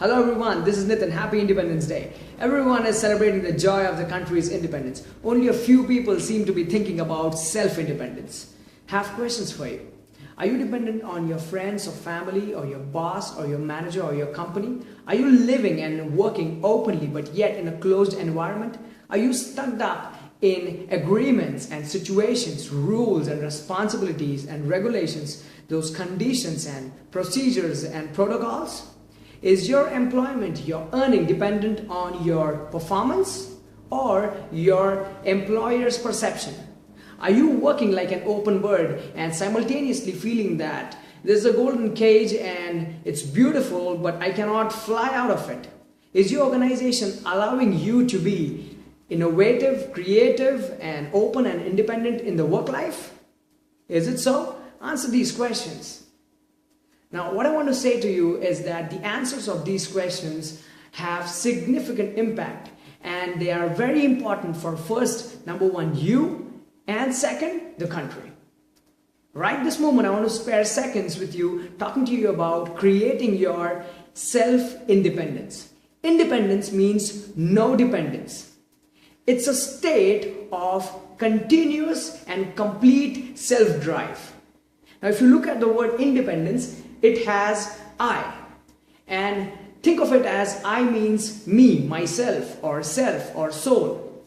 Hello everyone, this is Nitin. Happy Independence Day. Everyone is celebrating the joy of the country's independence. Only a few people seem to be thinking about self-independence. Have questions for you. Are you dependent on your friends or family or your boss or your manager or your company? Are you living and working openly but yet in a closed environment? Are you stuck up in agreements and situations, rules and responsibilities and regulations, those conditions and procedures and protocols? Is your employment, your earning dependent on your performance or your employer's perception? Are you working like an open bird and simultaneously feeling that there's a golden cage and it's beautiful but I cannot fly out of it? Is your organization allowing you to be innovative, creative and open and independent in the work life? Is it so? Answer these questions. Now, what I want to say to you is that the answers of these questions have significant impact and they are very important for first, number one, you, and second, the country. Right this moment, I want to spare seconds with you talking to you about creating your self-independence. Independence means no dependence. It's a state of continuous and complete self-drive. Now, if you look at the word independence, it has I. And think of it as I means me, myself, or self, or soul.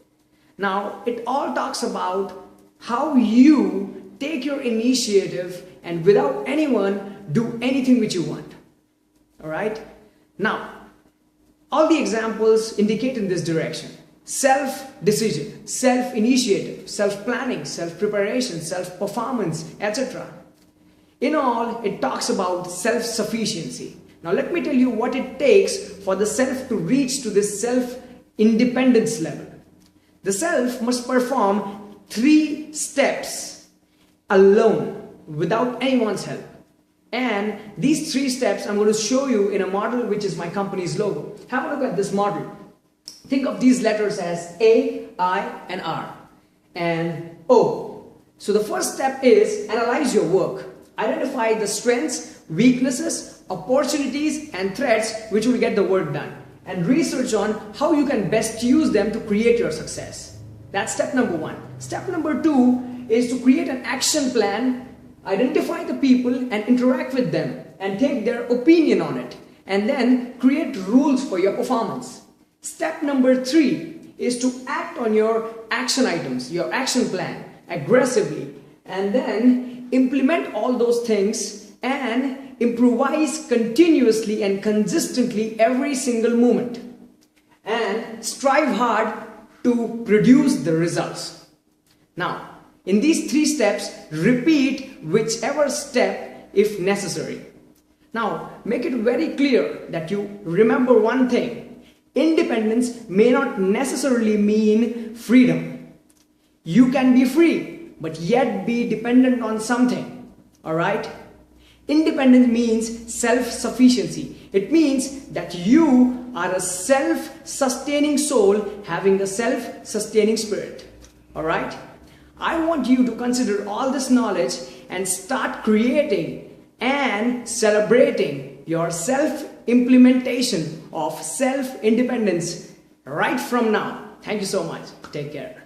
Now, it all talks about how you take your initiative and without anyone do anything which you want. Alright? Now, all the examples indicate in this direction. Self-decision, self-initiative, self-planning, self-preparation, self-performance, etc. In all, it talks about self-sufficiency. Now let me tell you what it takes for the self to reach to this self-independence level. The self must perform 3 steps alone without anyone's help. And these 3 steps I'm going to show you in a model which is my company's logo. Have a look at this model. Think of these letters as A, I and R and O. So the first step is analyze your work. Identify the strengths, weaknesses, opportunities and threats which will get the work done. And research on how you can best use them to create your success. That's step number 1. Step number 2 is to create an action plan, identify the people and interact with them and take their opinion on it. And then create rules for your performance. Step number 3 is to act on your action items, your action plan aggressively and then implement all those things and improvise continuously and consistently every single moment and strive hard to produce the results. Now, in these 3 steps, repeat whichever step if necessary. Now, make it very clear that you remember one thing. Independence may not necessarily mean freedom. You can be free but yet be dependent on something. Alright? Independence means self-sufficiency. It means that you are a self-sustaining soul having a self-sustaining spirit. Alright? I want you to consider all this knowledge and start creating and celebrating your self-implementation of self-independence right from now. Thank you so much. Take care.